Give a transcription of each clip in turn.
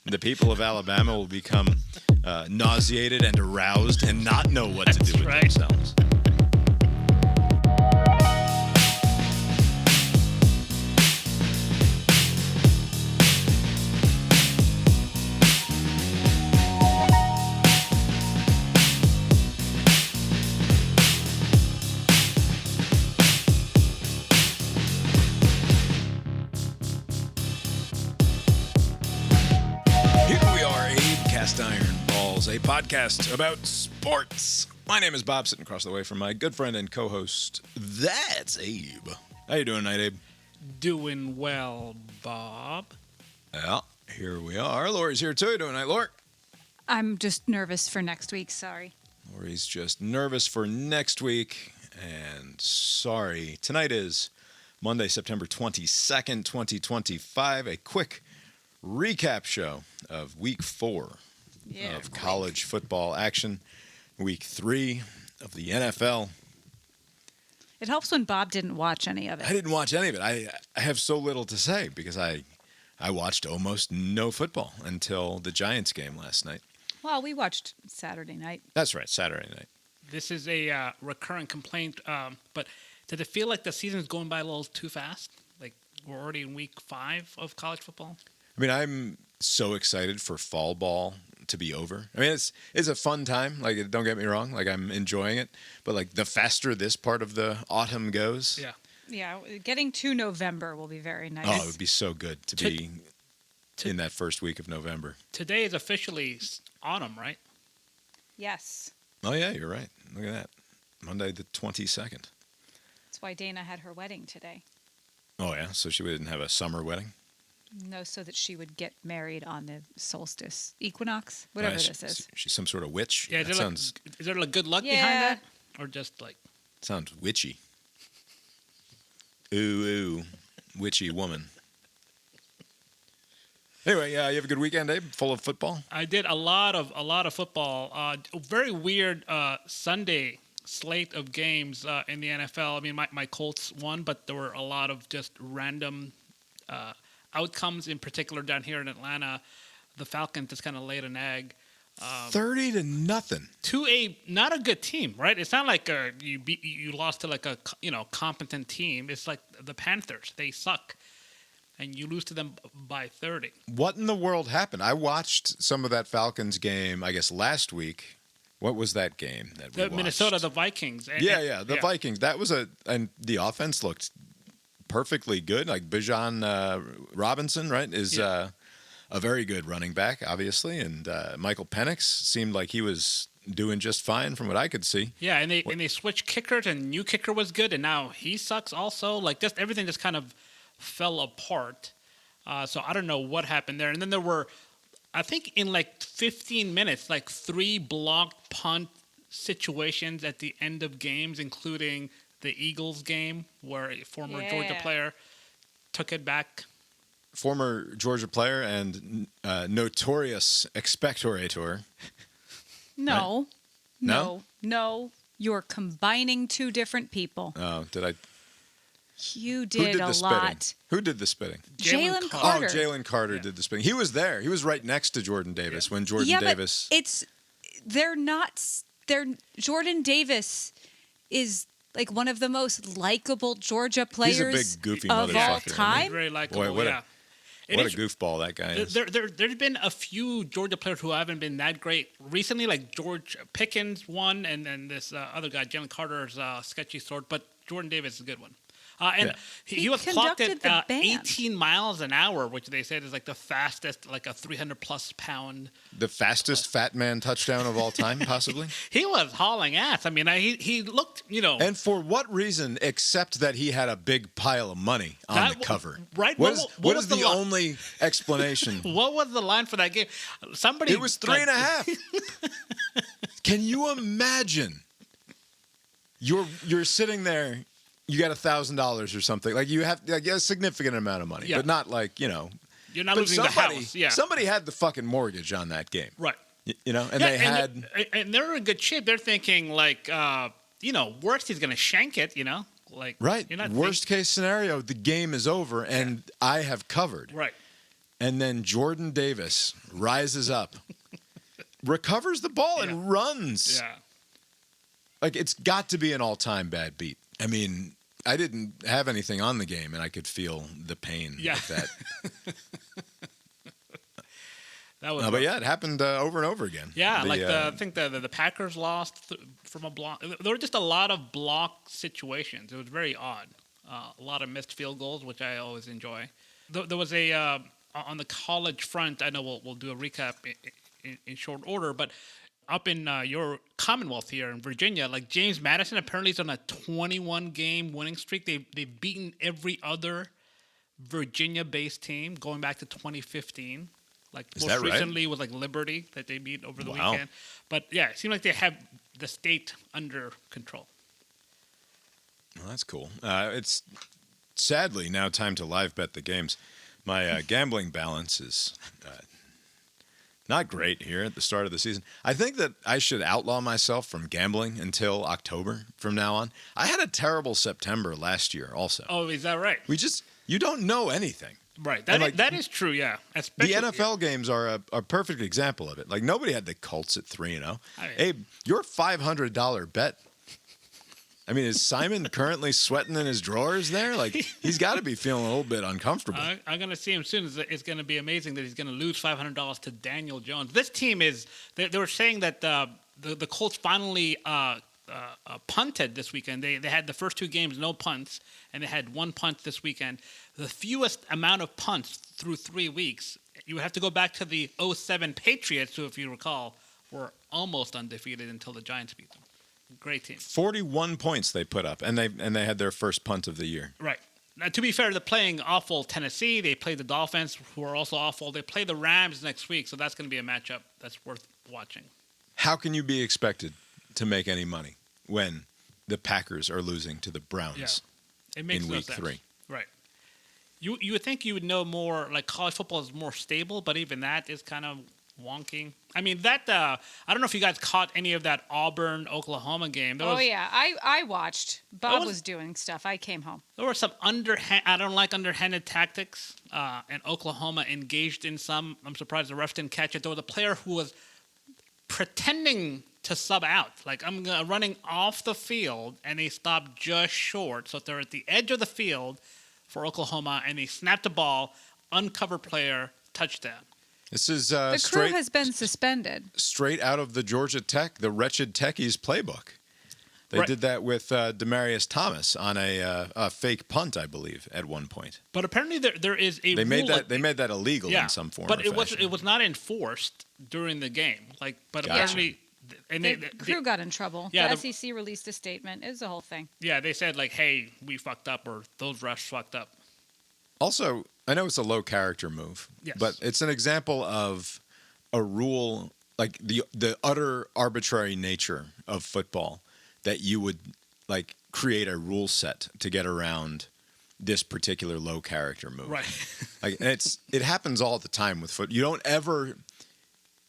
The people of Alabama will become nauseated and aroused and not know what to do with themselves. A podcast about sports. My name is Bob, sitting across the way from my good friend and co-host, that's Abe. How you doing tonight, Abe? Doing well, Bob. Well, here we are. Lori's here too. How you doing tonight, Lori? I'm just nervous for next week, sorry. Lori's just nervous for next week, and sorry. Tonight is Monday, September 22nd, 2025. A quick recap show of Week 4. Of college football action, Week 3 of the NFL. It helps when Bob didn't watch any of it. I didn't watch any of it. I have so little to say because I watched almost no football until the Giants game last night. Well, we watched Saturday night. That's right, Saturday night. This is a recurrent complaint, but did it feel like the season's going by a little too fast? Like we're already in Week 5 of college football? I mean, I'm so excited for fall ball to be over. I mean, it's a fun time. Like, don't get me wrong. Like, I'm enjoying it. But like, the faster this part of the autumn goes, yeah, getting to November will be very nice. Oh, it would be so good to be in that first week of November. Today is officially autumn, right? Yes. Oh yeah, you're right. Look at that, Monday the 22nd. That's why Dana had her wedding today. Oh yeah, so she didn't have a summer wedding. No, so that she would get married on the solstice, equinox, whatever this is. She's some sort of witch. Yeah, is there like good luck behind that? Or just like... Sounds witchy. Ooh, witchy woman. Anyway, you have a good weekend, Abe? Full of football? I did a lot of football. Very weird Sunday slate of games in the NFL. I mean, my Colts won, but there were a lot of just random... outcomes, in particular down here in Atlanta. The Falcons just kind of laid an egg. 30-0 to a not a good team, right? It's not like you lost to like a competent team. It's like the Panthers. They suck, and you lose to them by 30. What in the world happened? I watched some of that Falcons game, I guess, last week. What was that game that we watched? Minnesota, the Vikings. The Vikings. That was and the offense looked perfectly good. Like Bijan Robinson, right, is a very good running back, obviously, and Michael Penix seemed like he was doing just fine from what I could see. Yeah, and they switched kickers, and new kicker was good, and now he sucks also. Like just everything just kind of fell apart. So I don't know what happened there. And then there were, I think, in like 15 minutes, like 3 blocked punt situations at the end of games, including the Eagles game where a former Georgia player took it back. Former Georgia player and notorious expectorator. No. Right? No. You're combining two different people. Oh, did I? You did a lot. Who did the spitting? Jalen Carter. Oh, Jalen Carter did the spitting. He was there. He was right next to Jordan Davis when Jordan Davis. But Jordan Davis is like one of the most likable Georgia players He's a big, goofy of all motherfucker. time. Very likable. Boy, what a goofball that guy is. There's been a few Georgia players who haven't been that great recently, like George Pickens won, and then this other guy, Jalen Carter's sketchy sort. But Jordan Davis is a good one. He was clocked at 18 miles an hour, which they said is like the fastest, like a 300-plus pound. The fastest fat man touchdown of all time, possibly? He was hauling ass. I mean, he looked, And for what reason, except that he had a big pile of money on the cover? Right. What is the only explanation? What was the line for that game? It was 3.5. Can you imagine? You're sitting there. You got $1,000 or something. Like you have like a significant amount of money, but not like You're not losing the house. Yeah. Somebody had the fucking mortgage on that game, right? And they're in good shape. They're thinking like, worst he's gonna shank it. Like right. Worst case scenario, the game is over, and I have covered. Right. and then Jordan Davis rises up, recovers the ball, and runs. Yeah. Like, it's got to be an all-time bad beat. I mean, I didn't have anything on the game, and I could feel the pain of that. That was But yeah, it happened over and over again. Yeah, I think the Packers lost from a block. There were just a lot of block situations. It was very odd. A lot of missed field goals, which I always enjoy. There was a on the college front. I know we'll do a recap in short order, but up in your Commonwealth here in Virginia, like James Madison apparently is on a 21-game winning streak. They've beaten every other Virginia-based team going back to 2015. Like Is most that right? recently was like Liberty that they beat over the Wow. weekend. But yeah, it seemed like they have the state under control. Well, that's cool. It's sadly now time to live bet the games. My gambling balance is not great here at the start of the season. I think that I should outlaw myself from gambling until October from now on. I had a terrible September last year also. Oh, is that right? You don't know anything. Right. And, like, That is true, yeah. The Especially, NFL games are a perfect example of it. Like, nobody had the Colts at 3-0. I mean- Abe, your $500 bet. I mean, is Simon currently sweating in his drawers there? Like, he's got to be feeling a little bit uncomfortable. I'm going to see him soon. It's going to be amazing that he's going to lose $500 to Daniel Jones. This team is, they were saying that the Colts finally punted this weekend. They had the first two games, no punts, and they had one punt this weekend. The fewest amount of punts through 3 weeks. You would have to go back to the 2007 Patriots, who, if you recall, were almost undefeated until the Giants beat them. Great team. 41 points they put up, and they had their first punt of the year. Right. Now, to be fair, they're playing awful Tennessee. They play the Dolphins, who are also awful. They play the Rams next week, so that's going to be a matchup that's worth watching. How can you be expected to make any money when the Packers are losing to the Browns It makes in no week sense. 3? Right. You would think you would know more, like college football is more stable, but even that is kind of wonky. I mean, that I don't know if you guys caught any of that Auburn-Oklahoma game. There was, I watched. Bob was- was doing stuff. I came home. There were some I don't like underhanded tactics, and Oklahoma engaged in some. I'm surprised the refs didn't catch it. There was a player who was pretending to sub out. Like, I'm running off the field, and they stopped just short. So they're at the edge of the field for Oklahoma, and they snapped the ball, uncovered player, touchdown. This is The crew straight has been suspended. out of the Georgia Tech, the Wretched Techies playbook. They Right. did that with Demarius Thomas on a fake punt, I believe, at one point. But apparently there is a They made rule that illegal in some form. but or it fashion. was not enforced during the game. Like, but Gotcha. apparently, and The crew got in trouble. Yeah, the the- SEC released a statement. It was the whole thing. they said like, hey, we fucked up, or those refs fucked up. Also, I know it's a low character move, Yes. but it's an example of a rule, like the utter arbitrary nature of football, that you would like create a rule set to get around this particular low character move. Right. Like, and it happens all the time with foot. You don't ever.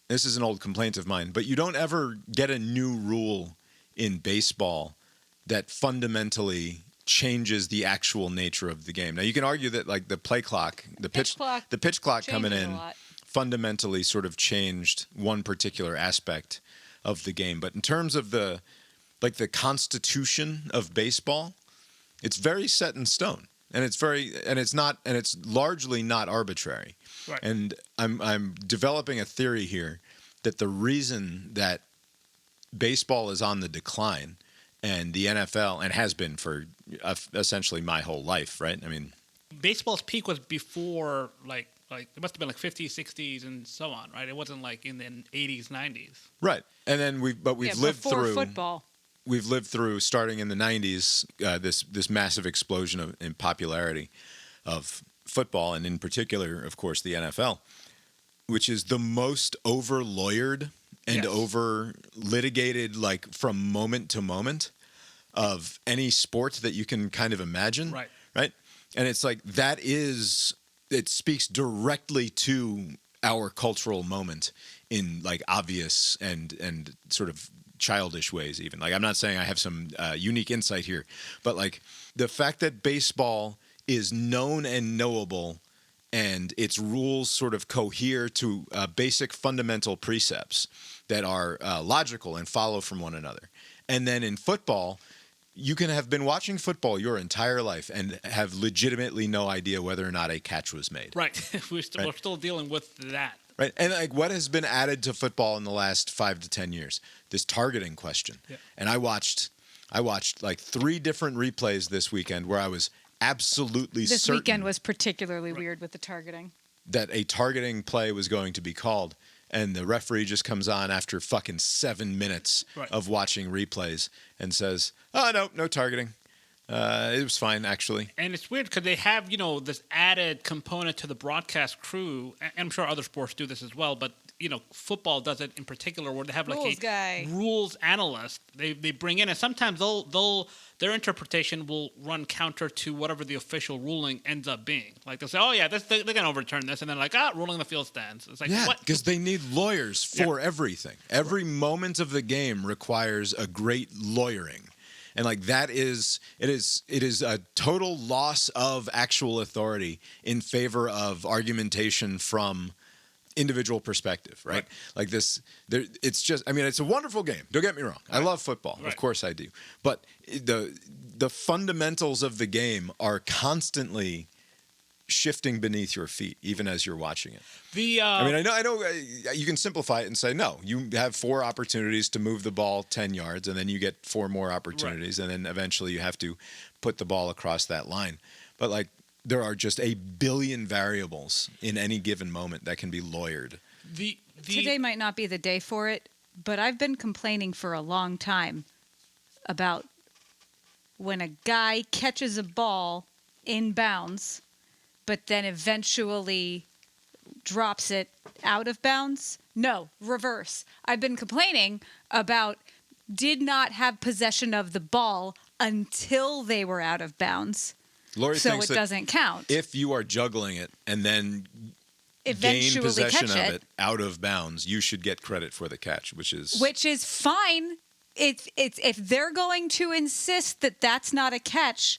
This is an old complaint of mine, but you don't ever get a new rule in baseball that fundamentally changes the actual nature of the game. Now you can argue that like the play clock, the pitch clock coming changes a in lot. fundamentally sort of changed one particular aspect of the game. But in terms of the constitution of baseball, it's very set in stone. And it's largely not arbitrary. Right. And I'm developing a theory here that the reason that baseball is on the decline and the NFL, and has been for essentially my whole life, right? I mean, Baseball's peak was before like it must have been like 50s, 60s, and so on, right? It wasn't like in the 80s, 90s. right. And then we've lived before through football. We've lived through, starting in the 90s, this massive explosion in popularity of football, and in particular, of course, the NFL, which is the most over-lawyered and Yes. over-litigated, like, from moment to moment of any sport that you can kind of imagine. Right. Right? And it's like, it speaks directly to our cultural moment in, like, obvious and sort of childish ways even. Like, I'm not saying I have some unique insight here, but like the fact that baseball is known and knowable and its rules sort of cohere to basic fundamental precepts that are logical and follow from one another. And then in football, you can have been watching football your entire life and have legitimately no idea whether or not a catch was made. Right. We're still dealing with that. Right. And like what has been added to football in the last 5 to 10 years? This targeting question. Yeah. And I watched like 3 different replays this weekend where I was absolutely certain. This weekend was particularly weird with the targeting. That a targeting play was going to be called. And the referee just comes on after fucking 7 minutes of watching replays and says, "Oh, no targeting. It was fine, actually." And it's weird because they have, this added component to the broadcast crew. And I'm sure other sports do this as well, but football does it in particular, where they have like rules analyst. They bring in, and sometimes their interpretation will run counter to whatever the official ruling ends up being. Like they'll say, "Oh yeah, they're going to overturn this," and then like, ruling the field stands. It's like, what? Because they need lawyers for everything. Every moment of the game requires a great lawyering. And like that is it is a total loss of actual authority in favor of argumentation from individual perspective, right? Like this, it's just, I mean, it's a wonderful game. Don't get me wrong. I love football. Of course I do. But the fundamentals of the game are constantly shifting beneath your feet, even as you're watching it. I know you can simplify it and say, no, you have 4 opportunities to move the ball 10 yards, and then you get 4 more opportunities, and then eventually you have to put the ball across that line. But like, there are just a billion variables in any given moment that can be lawyered. Today might not be the day for it, but I've been complaining for a long time about when a guy catches a ball in bounds, but then eventually drops it out of bounds. No, reverse. I've been complaining about did not have possession of the ball until they were out of bounds. Lori so thinks it doesn't count. If you are juggling it and then gain possession of it out of bounds, you should get credit for the catch, which is fine. If they're going to insist that that's not a catch,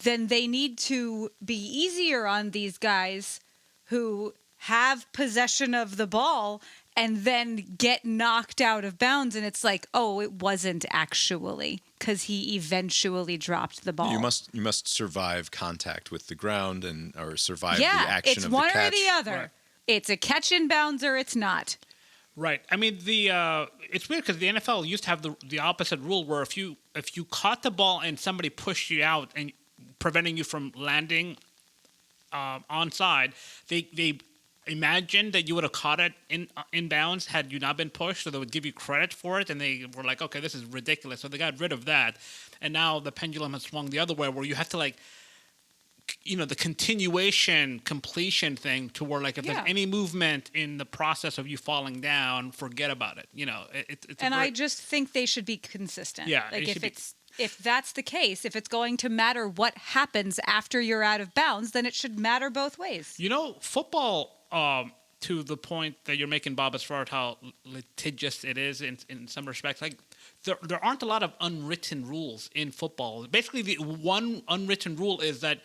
then they need to be easier on these guys who have possession of the ball and then get knocked out of bounds, and it's like, oh, it wasn't actually, because he eventually dropped the ball. You must survive contact with the ground or survive the action of the catch. Yeah, it's one or the other. Right. It's a catch in bounds or it's not. Right. I mean, it's weird because the NFL used to have the opposite rule, where if you caught the ball and somebody pushed you out and preventing you from landing onside, they imagined that you would have caught it in bounds had you not been pushed, so they would give you credit for it, and they were like, okay, this is ridiculous. So they got rid of that, and now the pendulum has swung the other way, where you have to the completion thing, to where like if there's any movement in the process of you falling down, forget about it. I just think they should be consistent. Yeah, like if that's the case, if it's going to matter what happens after you're out of bounds, then it should matter both ways. Football, to the point that you're making, Bob, as far as how litigious it is in some respects, like there aren't a lot of unwritten rules in football. Basically, the one unwritten rule is that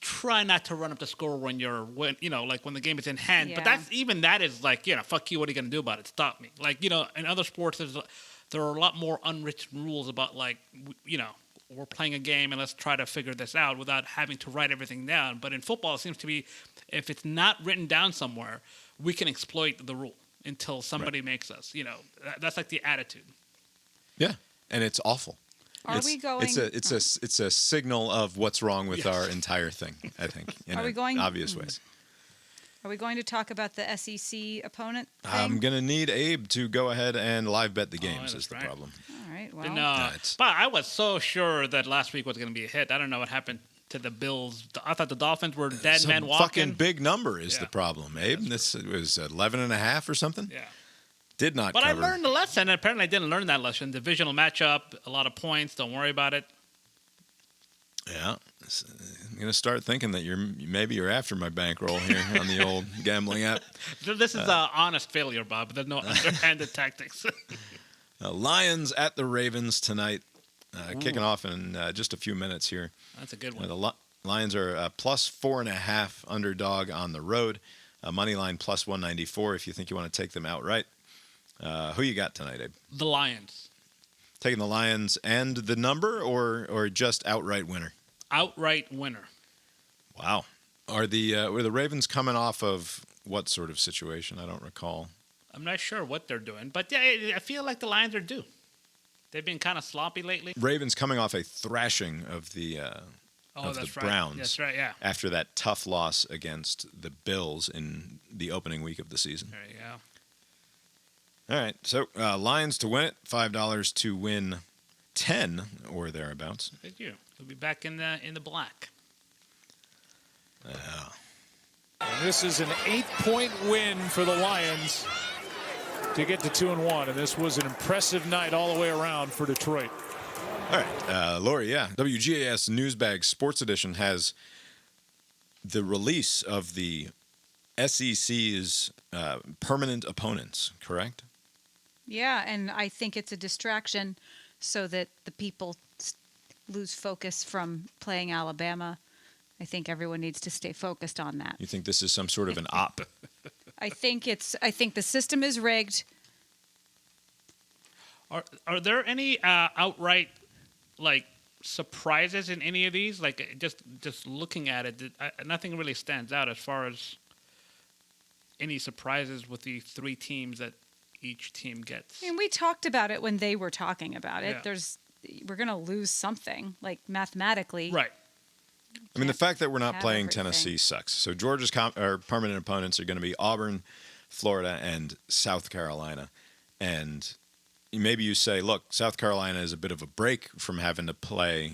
try not to run up the score when the game is in hand. Yeah. But that is like, fuck you, what are you going to do about it? Stop me. Like, in other sports, there are a lot more unwritten rules about, like, we're playing a game and let's try to figure this out without having to write everything down. But in football, it seems to be, if it's not written down somewhere, we can exploit the rule until somebody makes us. That's like the attitude. Yeah, and it's awful. We going? It's a signal of what's wrong with our entire thing, I think, in obvious ways. Are we going to talk about the SEC opponent thing? I'm going to need Abe to go ahead and live bet the games is the problem. All right, well. But I was so sure that last week was going to be a hit. I don't know what happened to the Bills. I thought the Dolphins were dead men walking. Fucking big number is the problem, Abe. This was 11.5 or something? Yeah. Did not But cover. I learned the lesson, and apparently I didn't learn that lesson. Divisional matchup, a lot of points. Don't worry about it. Yeah. I'm going to start thinking that maybe you're after my bankroll here on the old gambling app. This is an honest failure, Bob. There's no underhanded tactics. Lions at the Ravens tonight, kicking off in just a few minutes here. That's a good one. Lions are plus 4.5 underdog on the road. Money line plus 194 if you think you want to take them outright. Who you got tonight, Abe? The Lions. Taking the Lions and the number, or just outright winner? Outright winner. Wow. Were the Ravens coming off of what sort of situation? I don't recall. I'm not sure what they're doing, but yeah, I feel like the Lions are due. They've been kind of sloppy lately. Ravens coming off a thrashing of the That's right. Browns. That's right, yeah. After that tough loss against the Bills in the opening week of the season. There you go. All right, so Lions to win it, $5 to win 10 or thereabouts. Look at you. They'll be back in the black. And this is an 8-point win for the Lions to get to 2-1, and this was an impressive night all the way around for Detroit. All right, Lori, yeah. WGAS Newsbag Sports Edition has the release of the SEC's permanent opponents, correct? Yeah, and I think it's a distraction so that the people lose focus from playing Alabama. I think everyone needs to stay focused on that. You think this is some sort of an op? I think the system is rigged. Are there any outright surprises in any of these? Like just looking at it, nothing really stands out as far as any surprises with the three teams that each team gets. I mean, we talked about it when they were talking about it. Yeah. We're going to lose something, like mathematically. Right. I mean, the fact that we're not have playing everything. Tennessee sucks. So Georgia's permanent opponents are going to be Auburn, Florida, and South Carolina. And maybe you say, look, South Carolina is a bit of a break from having to play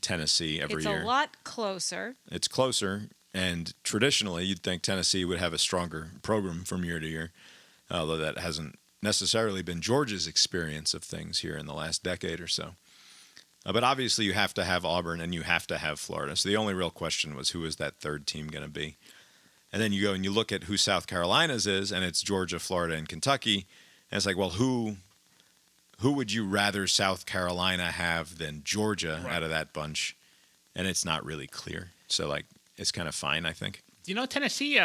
Tennessee every year. It's a lot closer. It's closer, and traditionally you'd think Tennessee would have a stronger program from year to year, although that hasn't necessarily been Georgia's experience of things here in the last decade or so. But obviously you have to have Auburn and you have to have Florida. So the only real question was, who is that third team going to be? And then you go and you look at who South Carolina's is, and it's Georgia, Florida, and Kentucky. And it's like, well, who would you rather South Carolina have than Georgia out of that bunch? And it's not really clear. So, like, it's kind of fine, I think. Tennessee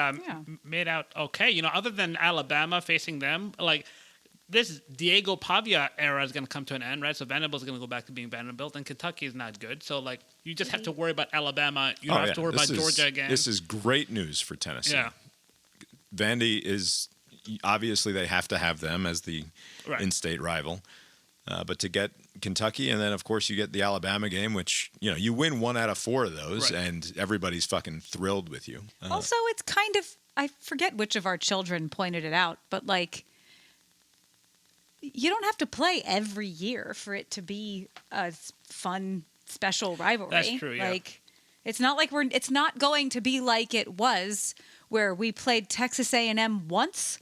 made out okay. Other than Alabama facing them, like this Diego Pavia era is going to come to an end, right? So Vanderbilt's going to go back to being Vanderbilt, and Kentucky is not good. So, like, you just have to worry about Alabama. You don't have to worry about Georgia again. This is great news for Tennessee. Yeah. Vandy is obviously they have to have them as the in-state rival. But to get Kentucky, and then, of course, you get the Alabama game, which, you win 1 out of 4 of those, and everybody's fucking thrilled with you. Also, it's kind of, I forget which of our children pointed it out, but, like, you don't have to play every year for it to be a fun, special rivalry. That's true, yeah. Like, it's not like it's not going to be like it was where we played Texas A&M once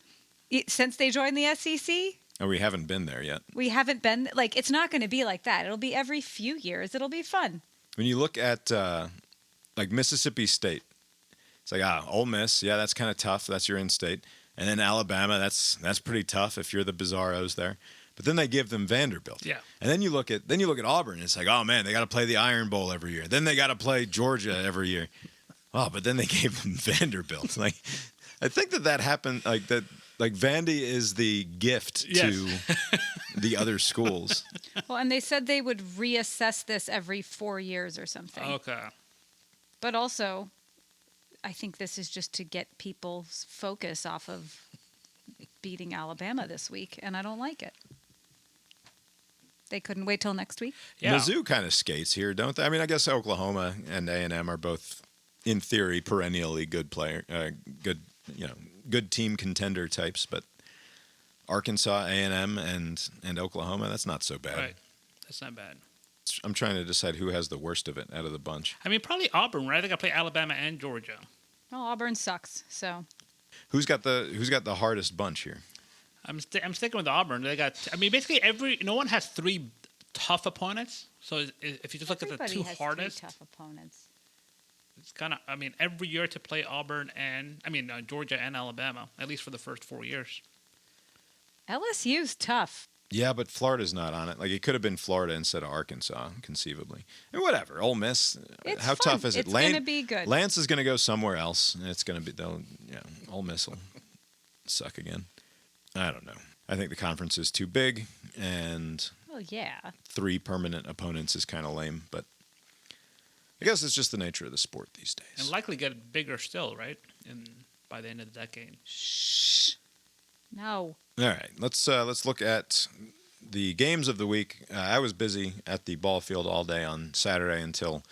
since they joined the SEC. Oh, we haven't been there yet. We haven't been, like, it's not going to be like that. It'll be every few years. It'll be fun. When you look at, like, Mississippi State, it's like, Ole Miss, yeah, that's kind of tough. That's your in-state. And then Alabama, that's pretty tough if you're the Bizarros there. But then they give them Vanderbilt. Yeah. And then you look at Auburn, and it's like, oh, man, they got to play the Iron Bowl every year. Then they got to play Georgia every year. Oh, but then they gave them Vanderbilt. Like, I think that happened, like, that. Like, Vandy is the gift to the other schools. Well, and they said they would reassess this every 4 years or something. Okay. But also, I think this is just to get people's focus off of beating Alabama this week, and I don't like it. They couldn't wait till next week? Yeah. Mizzou kind of skates here, don't they? I mean, I guess Oklahoma and A&M are both, in theory, perennially good good team contender types, but Arkansas, A&M, and Oklahoma, that's not so bad. Right. That's not bad. I'm trying to decide who has the worst of it out of the bunch. I mean, probably Auburn, right? They got to play Alabama and Georgia. Well, Auburn sucks, so. Who's got the hardest bunch here? I'm sticking with Auburn. They got, I mean, basically no one has 3 tough opponents. So if you just look at the 2 hardest, 3 tough opponents. it's kind of, I mean, every year to play Auburn and, Georgia and Alabama, at least for the first 4 years. LSU's tough. Yeah, but Florida's not on it. Like, it could have been Florida instead of Arkansas, conceivably. And whatever. Ole Miss. It's how fun. tough is it? It's gonna be good. Lance is going to go somewhere else. And it's going to be, Ole Miss will suck again. I don't know. I think the conference is too big, and Well, yeah. 3 permanent opponents is kind of lame. But I guess it's just the nature of the sport these days. And likely get bigger still, right? By the end of the decade. Shh. No. All right, let's look at the games of the week. I was busy at the ball field all day on Saturday until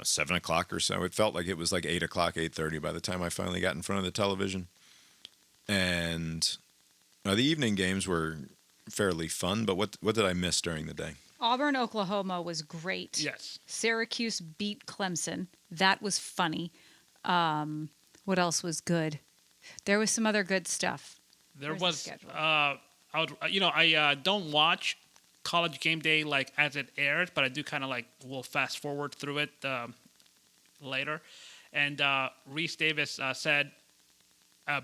7 o'clock or so. It felt like it was like 8 o'clock, 8:30 by the time I finally got in front of the television. And the evening games were fairly fun, but what did I miss during the day? Auburn, Oklahoma was great. Yes. Syracuse beat Clemson. That was funny. What else was good? There was some other good stuff. There Where's the was. schedule? I don't watch College Game Day like as it airs, but I do kind of will fast forward through it later. And Reese Davis said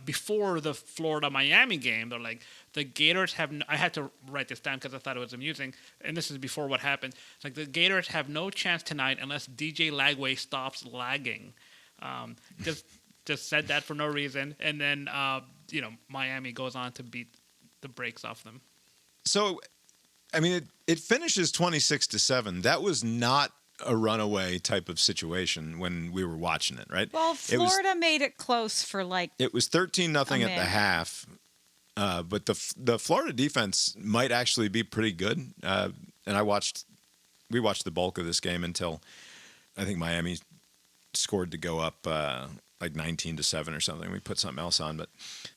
before the Florida-Miami game, they're like, the Gators have. I had to write this down because I thought it was amusing, and this is before what happened. It's like the Gators have no chance tonight unless DJ Lagway stops lagging. Just said that for no reason, and then Miami goes on to beat the brakes off them. So, I mean, it finishes 26-7. That was not a runaway type of situation when we were watching it, right? Well, Florida made it close for It was 13-0 at the minute. half, but the Florida defense might actually be pretty good. And we watched the bulk of this game until I think Miami scored to go up 19-7 or something. We put something else on, but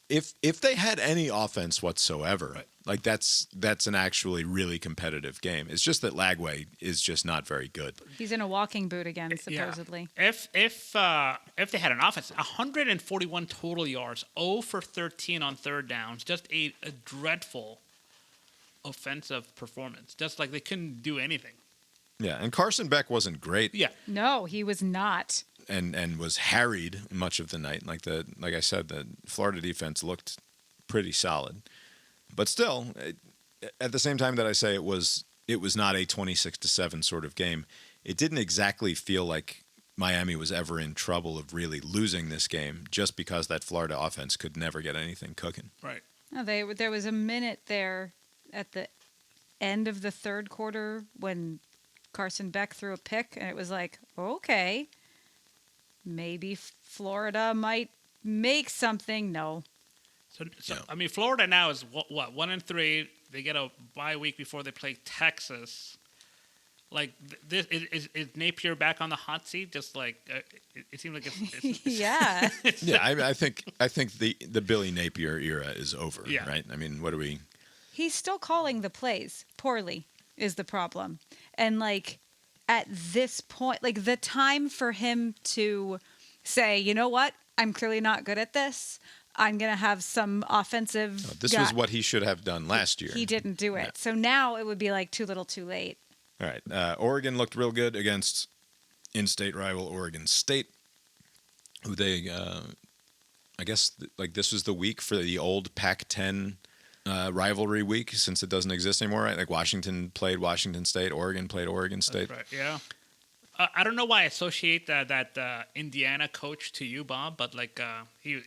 if they had any offense whatsoever, right, that's an actually really competitive game. It's just that Lagway is just not very good. He's in a walking boot again, supposedly. Yeah. If they had an offense, 141 total yards, 0 for 13 on third downs, just a dreadful offensive performance. Just like they couldn't do anything. Yeah, and Carson Beck wasn't great. Yeah. No, he was not. And was harried much of the night. Like I said, the Florida defense looked pretty solid. But still, at the same time that I say it was not a 26-7 sort of game, it didn't exactly feel like Miami was ever in trouble of really losing this game just because that Florida offense could never get anything cooking. Right. No, there was a minute there at the end of the third quarter when Carson Beck threw a pick, and it was like, okay, maybe Florida might make something. No. So I mean, Florida now is what 1-3. They get a bye week before they play Texas. Like this is Napier back on the hot seat? Just like it seems like it's Yeah. Yeah, I think the Billy Napier era is over. Yeah. Right. I mean, what do we? He's still calling the plays poorly is the problem. And at this point, the time for him to say, you know what, I'm clearly not good at this. I'm going to have some offensive. This was what he should have done last year. He didn't do it. Yeah. So now it would be too little too late. All right. Oregon looked real good against in-state rival Oregon State, who they, I guess, this was the week for the old Pac-10 rivalry week since it doesn't exist anymore, right? Like Washington played Washington State, Oregon played Oregon State. That's right. Yeah. I don't know why I associate that Indiana coach to you, Bob, but he,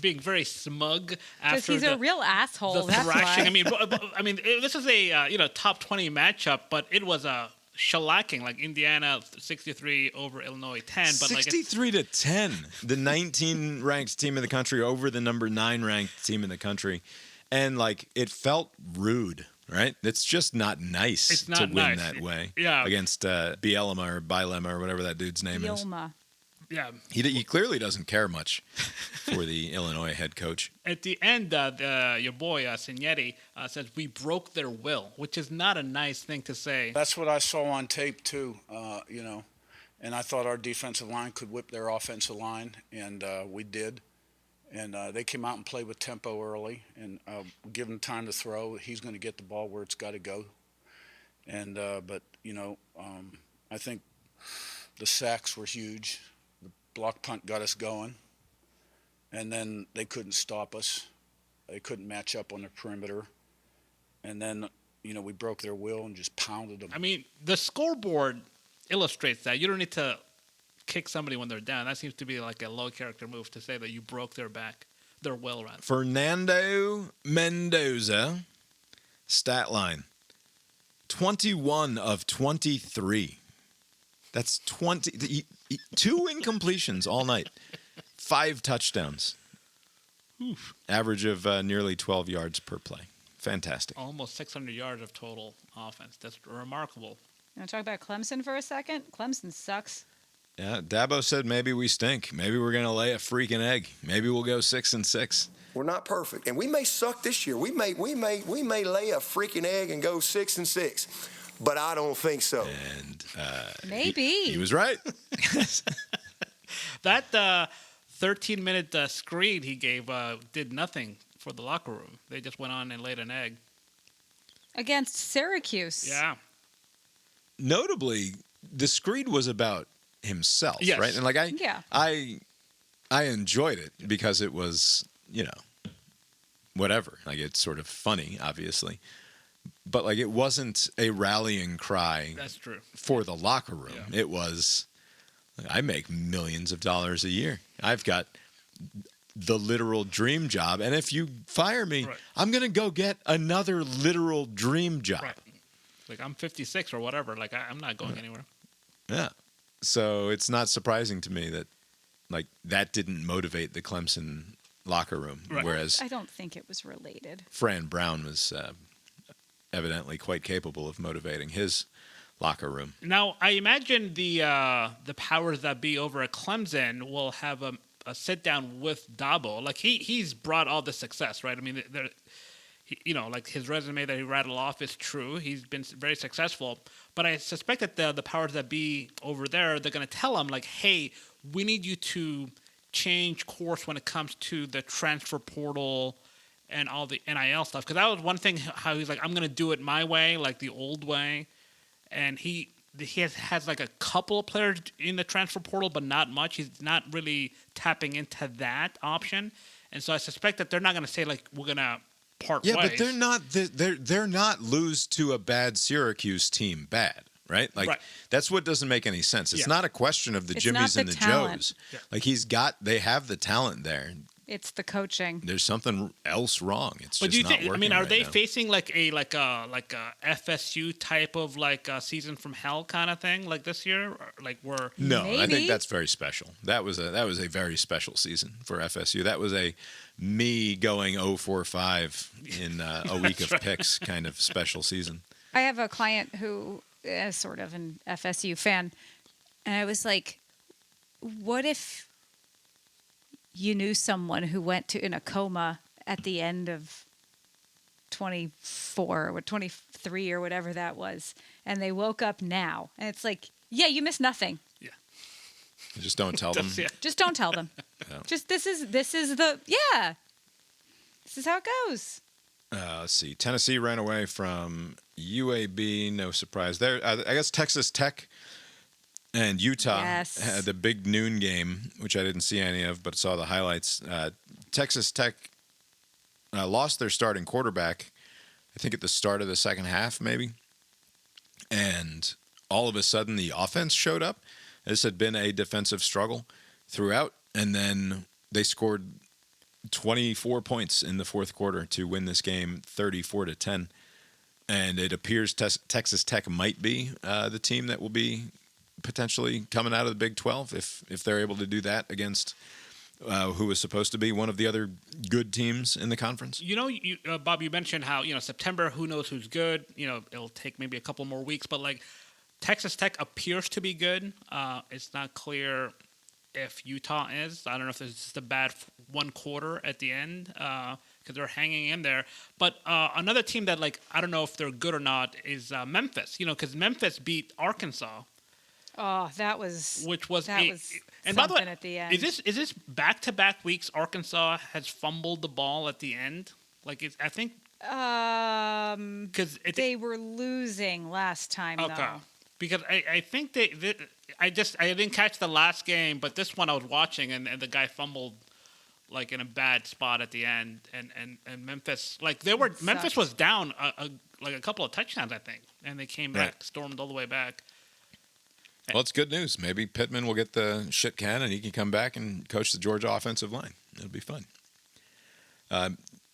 being very smug after Because he's a real asshole. the That's thrashing. why. This is a top 20 matchup, but it was a shellacking. Like Indiana 63 over Illinois 10, but 63-10, the 19 ranked team in the country over the number 9 ranked team in the country, and it felt rude. Right? It's just not nice to win that way. Yeah. Against Bielema or Bilema or whatever that dude's name is. Yeah. He clearly doesn't care much for the Illinois head coach. At the end, your boy, Signetti, says, we broke their will, which is not a nice thing to say. That's what I saw on tape, too, and I thought our defensive line could whip their offensive line, and we did. And they came out and played with tempo early, and give him time to throw. He's going to get the ball where it's got to go. And but I think the sacks were huge. The block punt got us going, and then they couldn't stop us. They couldn't match up on the perimeter, and then we broke their will and just pounded them. I mean, the scoreboard illustrates that. You don't need to kick somebody when they're down. That seems to be like a low character move to say that you broke their will rather. Fernando Mendoza, stat line, 21 of 23. That's 2 incompletions all night. 5 touchdowns. Oof. Average of nearly 12 yards per play. Fantastic. Almost 600 yards of total offense. That's remarkable. You want to talk about Clemson for a second? Clemson sucks. Yeah, Dabo said maybe we stink. Maybe we're going to lay a freaking egg. Maybe we'll go 6-6. We're not perfect, and we may suck this year. We may lay a freaking egg and go 6-6, but I don't think so. And Maybe he was right. That 13-minute screen he gave did nothing for the locker room. They just went on and laid an egg. against Syracuse. Yeah. Notably, the screed was about himself, Yes. right? And I enjoyed it because it was, whatever. Like, it's sort of funny, obviously. But, it wasn't a rallying cry. That's true. For the locker room. Yeah. It was, I make millions of dollars a year. I've got the literal dream job. And if you fire me, Right. I'm going to go get another literal dream job. Right. Like, I'm 56 or whatever. Like, I'm not going anywhere. Yeah. So it's not surprising to me that, that didn't motivate the Clemson locker room. Right. Whereas I don't think it was related. Fran Brown was evidently quite capable of motivating his locker room. Now, I imagine the powers that be over at Clemson will have a sit down with Dabo. Like, he's brought all the success, right? I mean, his resume that he rattled off is true. He's been very successful. But I suspect that the powers that be over there, they're going to tell him, like, hey, we need you to change course when it comes to the transfer portal and all the NIL stuff. Because that was one thing, how he's like, I'm going to do it my way, like the old way. And he has like a couple of players in the transfer portal, but not much. He's not really tapping into that option. And so I suspect that they're not going to say, like, we're going to part ways. Yeah, but they're not lose to a bad Syracuse team bad, right? Like, Right. That's what doesn't make any sense. It's Yeah. not a question of the It's Jimmies not and the the talent. Joes. Yeah. Like, they have the talent there. It's the coaching. There's something else wrong. It's But just do you not think? I working mean, are right they now. facing like a FSU type of season from hell kind of thing like this year? Or, like, where No, I Maybe. think that's very special. That was a very special season for FSU. That was a me going 0-4-5 in a week of picks kind of special season. I have a client who is sort of an FSU fan, and I was like, what if you knew someone who went in a coma at the end of 24 or 23 or whatever that was, and they woke up now, and it's like, yeah, you missed nothing. Just don't tell them. Yeah. Just don't tell them. Yeah. Just this is how it goes. Let's see. Tennessee ran away from UAB. No surprise there. I guess Texas Tech and Utah Yes. had the big noon game, which I didn't see any of, but saw the highlights. Texas Tech lost their starting quarterback, I think at the start of the second half, maybe. And all of a sudden, the offense showed up. This had been a defensive struggle throughout, and then they scored 24 points in the fourth quarter to win this game 34-10. And it appears Texas Tech might be the team that will be potentially coming out of the Big 12 if they're able to do that against who was supposed to be one of the other good teams in the conference. Bob, you mentioned how September, who knows who's good. It'll take maybe a couple more weeks, but like Texas Tech appears to be good. It's not clear if Utah is. I don't know if there's just a bad one quarter at the end because they're hanging in there. But another team that I don't know if they're good or not is Memphis. Because Memphis beat Arkansas. Oh, that was Which was and by the way, something at the end. is this back-to-back weeks Arkansas has fumbled the ball at the end? I think because they were losing last time though. Because I think I didn't catch the last game, but this one I was watching and the guy fumbled like in a bad spot at the end, and Memphis, like Memphis Sucks. was down like a couple of touchdowns, I think, and they came back, Right. stormed all the way back. Well, it's good news. Maybe Pittman will get the shit can and he can come back and coach the Georgia offensive line. It'll be fun.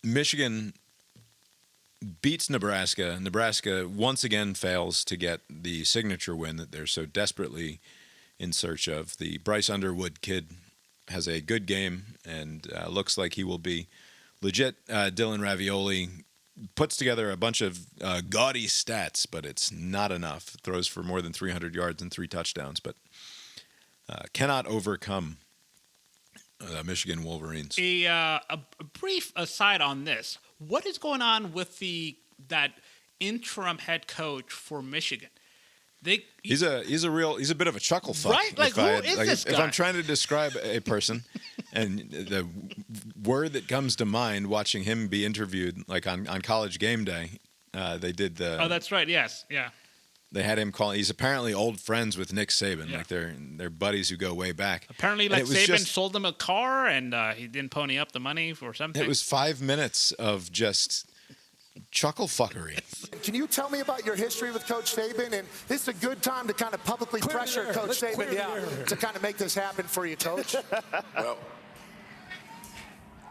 Michigan beats Nebraska. Nebraska once again fails to get the signature win that they're so desperately in search of. The Bryce Underwood kid has a good game and looks like he will be legit. Dylan Ravioli puts together a bunch of gaudy stats, but it's not enough. Throws for more than 300 yards and 3 touchdowns, but cannot overcome Michigan Wolverines. A brief aside on this: what is going on with that interim head coach for Michigan? He's a bit of a chuckle fuck. Right? Like, who is this if guy? I'm trying to describe a person, and the word that comes to mind watching him be interviewed, like on College Game Day, they did the. Oh, that's right. Yes, yeah. They had him call. He's apparently old friends with Nick Saban. Yeah. Like they're buddies who go way back. Apparently, And like it was Saban just- sold him a car, and he didn't pony up the money for something. It was 5 minutes of just chuckle fuckery. Can you tell me about your history with Coach Saban? And this is a good time to kind of publicly pressure Coach Saban, to kind of make this happen for you, Coach.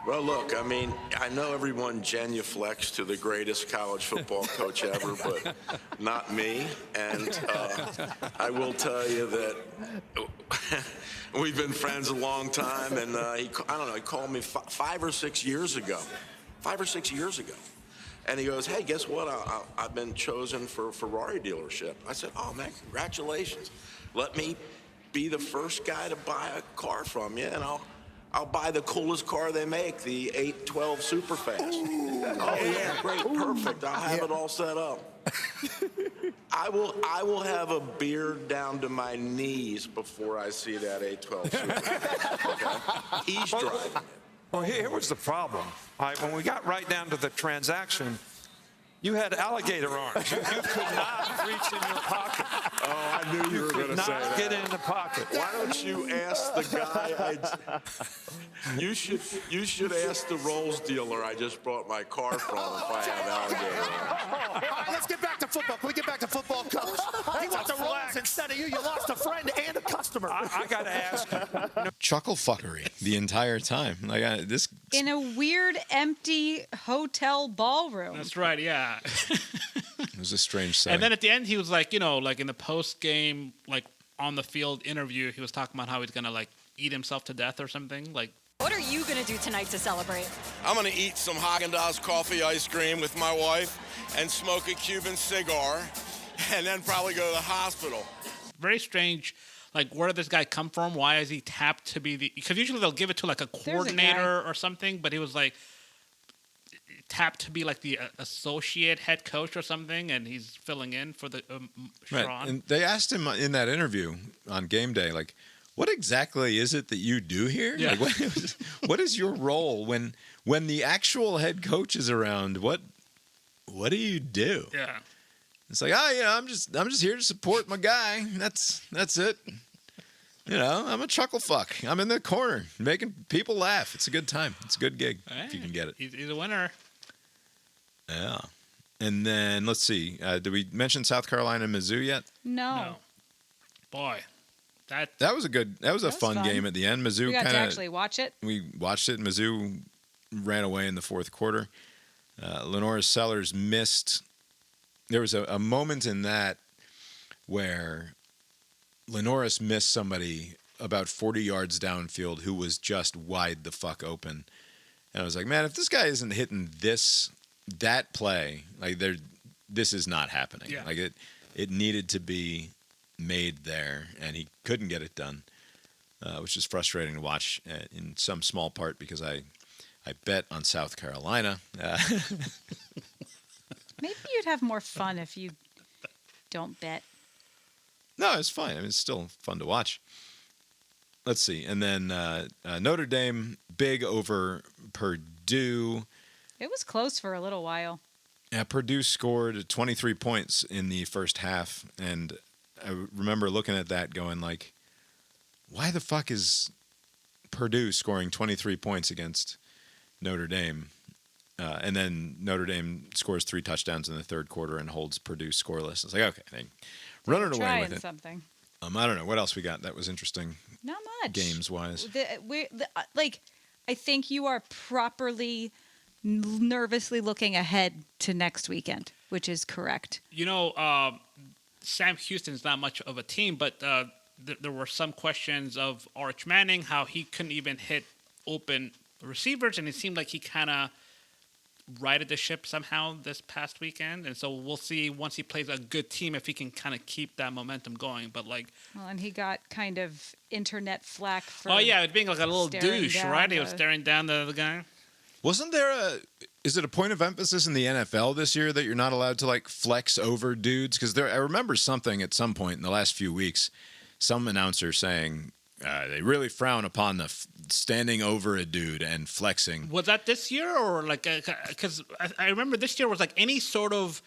Well, look, I mean, I know everyone genuflects to the greatest college football coach ever, but not me. And I will tell you that we've been friends a long time, and he called me 5 or 6 years ago. 5 or 6 years ago. And he goes, hey, guess what? I've been chosen for a Ferrari dealership. I said, oh, man, congratulations. Let me be the first guy to buy a car from you, and I'll buy the coolest car they make, the 812 Superfast. Oh, yeah, great, perfect. I'll have it all set up. I will have a beard down to my knees before I see that 812 Superfast. Okay? He's driving it. Well, here was the problem. When we got right down to the transaction, you had alligator arms. You could not reach in your pocket. Oh, I knew you were going to say that. Get in the pocket. Why don't you ask the guy? You should ask the Rolls dealer I just brought my car from if I have alligator. All right, let's get back to football. Can we get back to football, Coach? He wants a Rolls instead of you. You lost a friend and a customer. I got to ask you. Chuckle fuckery the entire time. Like this. In a weird, empty hotel ballroom. That's right. Yeah. It was a strange setting. And then at the end, he was like, like in the post game, like on the field interview, he was talking about how he's gonna like eat himself to death or something. Like, what are you going to do tonight to celebrate? I'm going to eat some Haagen-Dazs coffee ice cream with my wife and smoke a Cuban cigar and then probably go to the hospital. very strange. Like, where did this guy come from? Why is he tapped to be the? Because usually they'll give it to like a coordinator or something, but he was like tapped to be like the associate head coach or something, and he's filling in for the Sean. Right. And they asked him in that interview on game day, like, what exactly is it that you do here? Yeah. Like, what is your role when the actual head coach is around? What do you do? Yeah. It's like, I'm just here to support my guy. That's it. I'm a chuckle fuck. I'm in the corner making people laugh. It's a good time. It's a good gig if you can get it. He's a winner. Yeah. And then let's see. Did we mention South Carolina and Mizzou yet? No. Boy, that was a fun game at the end. Mizzou we got kind to of actually watch it. We watched it. Mizzou ran away in the fourth quarter. Lenora Sellers missed. There was a moment in that where Lenoris missed somebody about 40 yards downfield who was just wide the fuck open. And I was like, man, if this guy isn't hitting that play, like this is not happening. Yeah. Like it needed to be made there, and he couldn't get it done, which is frustrating to watch in some small part because I bet on South Carolina. Maybe you'd have more fun if you don't bet. No, it's fine. I mean, it's still fun to watch. Let's see. And then Notre Dame, big over Purdue. It was close for a little while. Yeah, Purdue scored 23 points in the first half. And I remember looking at that going like, why the fuck is Purdue scoring 23 points against Notre Dame. And then Notre Dame scores 3 touchdowns in the third quarter and holds Purdue scoreless. It's like, okay, they run it away with it. Something. I don't know. What else we got that was interesting? Not much. Games-wise. I think you are properly nervously looking ahead to next weekend, which is correct. Sam Houston's not much of a team, but there were some questions of Arch Manning, how he couldn't even hit open receivers, and it seemed like he kind of righted the ship somehow this past weekend. And so we'll see once he plays a good team if he can kind of keep that momentum going. But and he got kind of internet flack for it being like a little douche, right? He was staring down the guy. Wasn't there is it a point of emphasis in the NFL this year that you're not allowed to flex over dudes? Because I remember something at some point in the last few weeks, some announcer saying they really frown upon the standing over a dude and flexing. Was that this year or because I remember this year was any sort of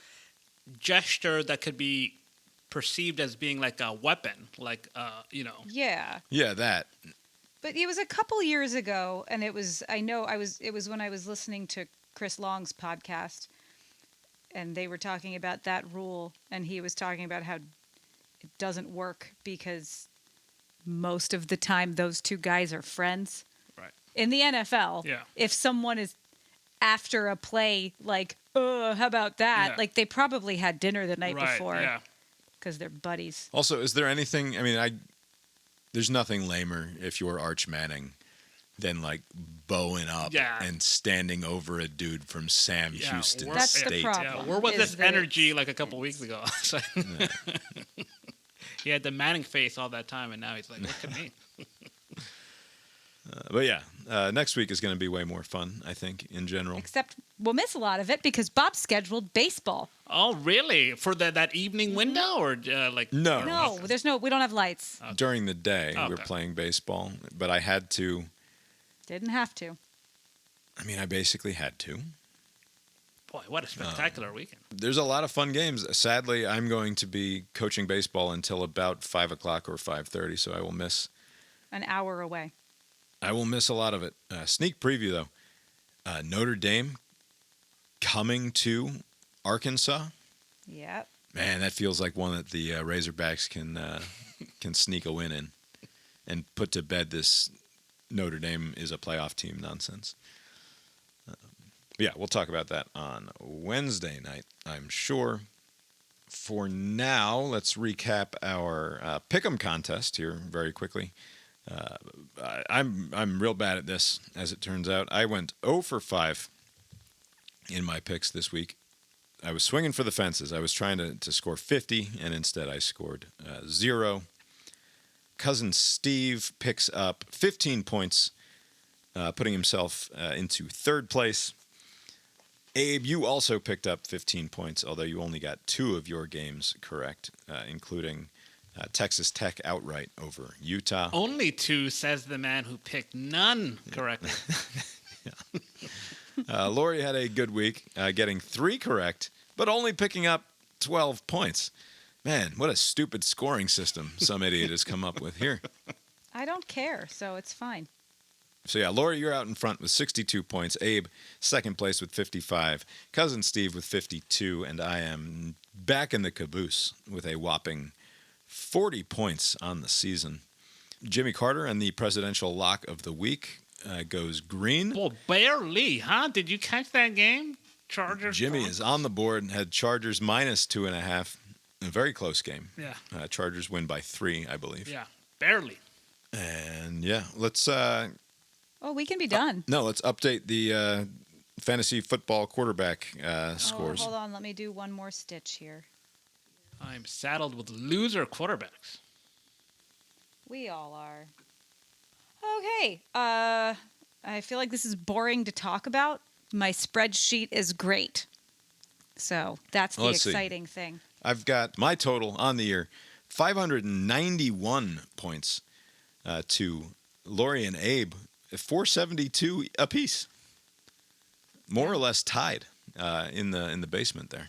gesture that could be perceived as being like a weapon, Yeah. Yeah, that. But it was a couple years ago, and it was when I was listening to Chris Long's podcast, and they were talking about that rule, and he was talking about how it doesn't work because most of the time those two guys are friends. Right. In the NFL, if someone is after a play how about that? Yeah. They probably had dinner the night Right, before. yeah. Because they're buddies. Also, is there anything, there's nothing lamer if you're Arch Manning than bowing up and standing over a dude from Sam Houston That's State. the problem. Yeah, where was this energy a couple weeks ago? He had the Manning face all that time, and now he's like, look at me. Next week is going to be way more fun, I think, in general. Except we'll miss a lot of it because Bob scheduled baseball. Oh, really? For that evening window, or No. No, we don't have lights. Okay. During the day, we're playing baseball, but I had to. Didn't have to. I basically had to. Boy, what a spectacular weekend. There's a lot of fun games. Sadly, I'm going to be coaching baseball until about 5 o'clock or 5:30, so I will miss. An hour away. I will miss a lot of it. Sneak preview, though. Notre Dame coming to Arkansas. Yep. Man, that feels like one that the Razorbacks can sneak a win in and put to bed this Notre Dame is a playoff team nonsense. We'll talk about that on Wednesday night, I'm sure. For now, let's recap our Pick'em contest here very quickly. I'm real bad at this, as it turns out. I went 0 for 5 in my picks this week. I was swinging for the fences. I was trying to score 50, and instead I scored 0. Cousin Steve picks up 15 points, putting himself into third place. Abe, you also picked up 15 points, although you only got 2 of your games correct, including Texas Tech outright over Utah. Only 2, says the man who picked none correctly. Lori had a good week, getting 3 correct, but only picking up 12 points. Man, what a stupid scoring system some idiot has come up with here. I don't care, so it's fine. So, Lori, you're out in front with 62 points. Abe, second place with 55. Cousin Steve with 52. And I am back in the caboose with a whopping 40 points on the season. Jimmy Carter and the presidential lock of the week goes green. Well, barely, huh? Did you catch that game? Chargers. Jimmy is on the board and had Chargers minus 2.5. A very close game. Yeah. Chargers win by 3, I believe. Yeah, barely. And, let's... we can be done. No, let's update the fantasy football quarterback scores. Hold on. Let me do one more stitch here. I'm saddled with loser quarterbacks. We all are. Okay. I feel like this is boring to talk about. My spreadsheet is great. So that's the exciting thing. I've got my total on the year, 591 points to Lori and Abe, 472 apiece. More or less tied in the basement there.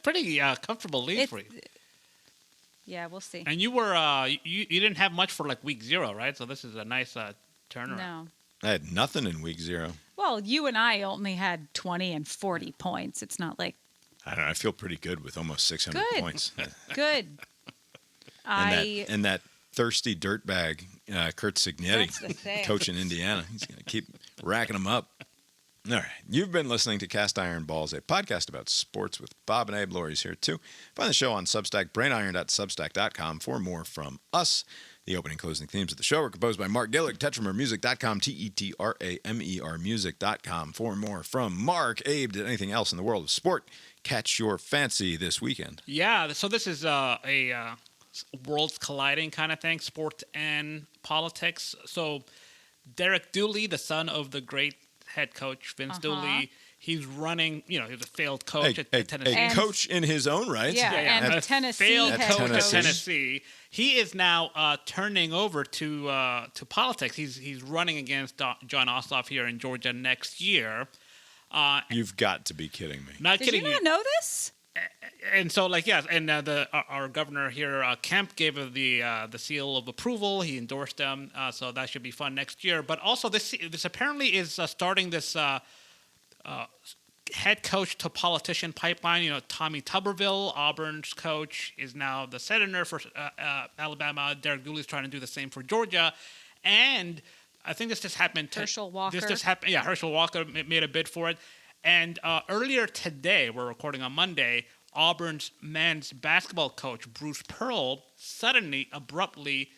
Pretty comfortable lead for you. Yeah, we'll see. And you were you didn't have much for like week 0, right? So this is a nice turnaround. No. I had nothing in week 0. Well, you and I only had 20 and 40 points. It's not like I don't know. I feel pretty good with almost 600 Good. points. good. And that thirsty dirtbag, Kurt Signetti, That's the thing. coach in Indiana. He's going to keep racking them up. All right. You've been listening to Cast Iron Balls, a podcast about sports with Bob and Abe. Lori's here, too. Find the show on Substack, brainiron.substack.com for more from us. The opening and closing themes of the show are composed by Mark Gillick, tetramermusic.com, Tetramer music.com. For more from Mark. Abe, did anything else in the world of sport catch your fancy this weekend? Yeah, so this is a worlds colliding kind of thing, sports and politics. So Derek Dooley, the son of the great head coach Vince Dooley, he's running, he's a failed coach at Tennessee. A coach in his own right. Yeah, and a Tennessee failed head coach at coach. Tennessee. He is now turning over to politics. He's running against John Ossoff here in Georgia next year. You've got to be kidding me. Not Did kidding you not know this? And so, and our governor here, Kemp, gave the seal of approval. He endorsed them, so that should be fun next year. But also, this apparently is starting this head coach to politician pipeline. Tommy Tuberville, Auburn's coach, is now the senator for Alabama. Derek Dooley's trying to do the same for Georgia, and I think this just happened. Herschel Walker. This just happened. Yeah, Herschel Walker made a bid for it. And earlier today, we're recording on Monday, Auburn's men's basketball coach, Bruce Pearl, suddenly, abruptly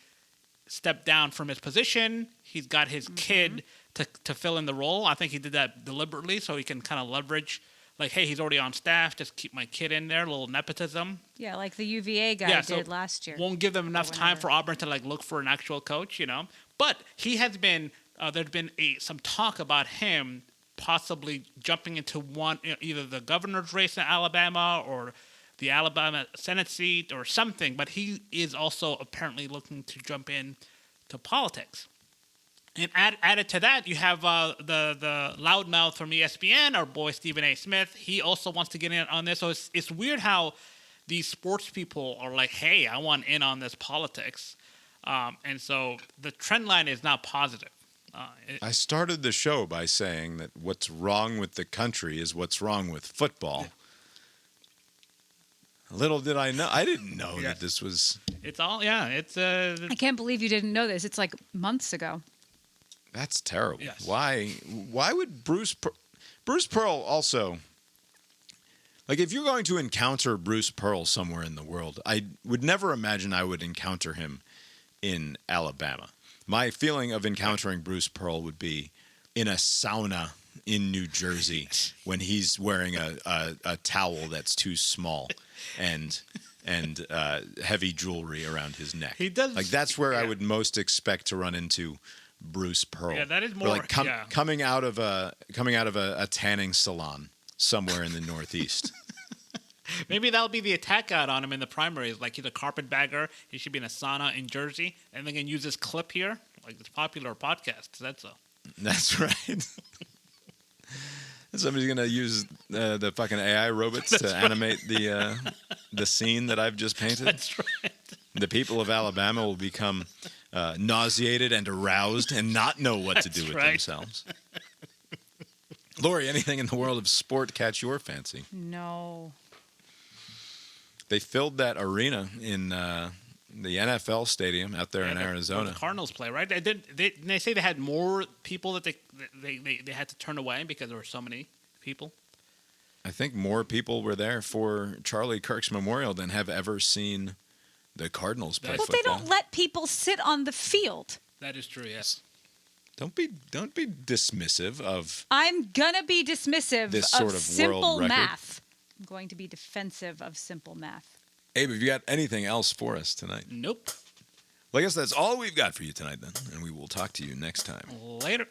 stepped down from his position. He's got his kid to fill in the role. I think he did that deliberately so he can kind of leverage, like, hey, he's already on staff, just keep my kid in there, a little nepotism. Yeah, like the UVA guy did last year. Won't give them enough time for Auburn to, look for an actual coach, But he has been, there's been some talk about him possibly jumping into one, either the governor's race in Alabama or the Alabama Senate seat or something. But he is also apparently looking to jump in to politics. And added to that, you have the loudmouth from ESPN, our boy Stephen A. Smith. He also wants to get in on this. So it's weird how these sports people are like, hey, I want in on this politics. And so the trend line is not positive. I started the show by saying that what's wrong with the country is what's wrong with football. Little did I know. I didn't know that this was... It's all, it's... I can't believe you didn't know this. It's like months ago. That's terrible. Yes. Why would Bruce Pearl also... Like, if you're going to encounter Bruce Pearl somewhere in the world, I would never imagine I would encounter him in Alabama. My feeling of encountering Bruce Pearl would be in a sauna in New Jersey when he's wearing a towel that's too small and heavy jewelry around his neck. He does, like that's where I would most expect to run into Bruce Pearl. Yeah, that is Or more like coming out of a tanning salon somewhere in the Northeast. Maybe that'll be the attack ad on him in the primaries. Like, he's a carpetbagger. He should be in a sauna in Jersey. And they can use this clip here. Like, this popular podcast said so. That's right. Somebody's going to use the fucking AI robots to animate the scene that I've just painted. That's right. The people of Alabama will become nauseated and aroused and not know what to do with themselves. Lori, anything in the world of sport catch your fancy? No. They filled that arena in the NFL stadium out there in Arizona. The Cardinals play, right? They say they had more people that they had to turn away because there were so many people. I think more people were there for Charlie Kirk's memorial than have ever seen the Cardinals play football. They don't let people sit on the field. That is true, yes. Don't be dismissive of I'm going to be dismissive this sort of simple world record. math. I'm going to be defensive of simple math. Abe, have you got anything else for us tonight? Nope. Well, I guess that's all we've got for you tonight then, and we will talk to you next time. Later.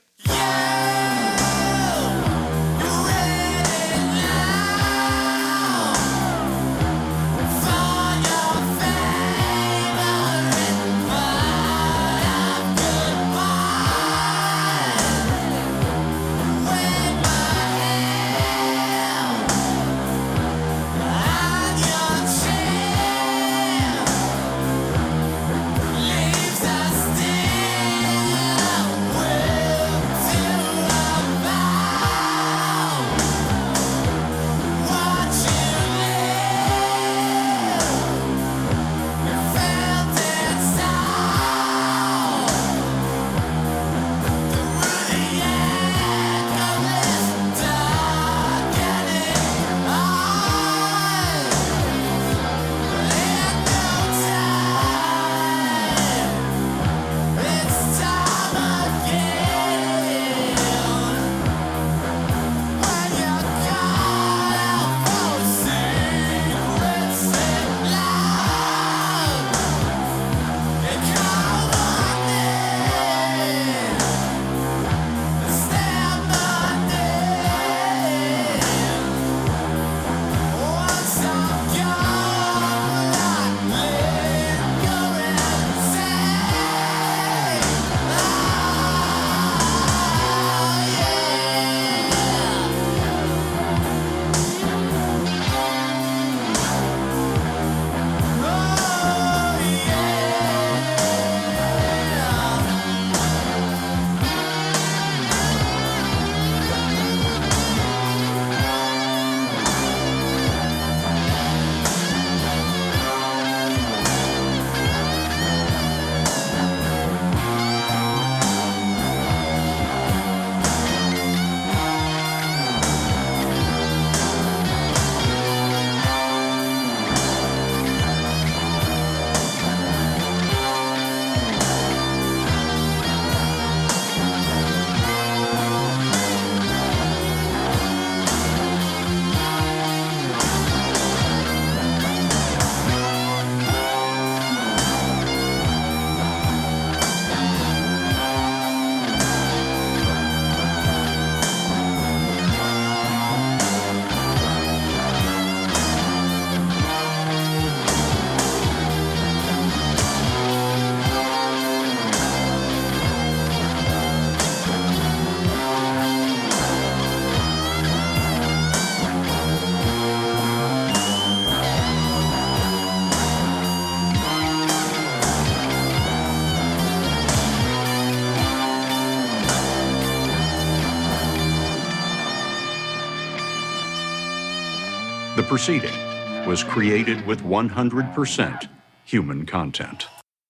The proceeding was created with 100% human content.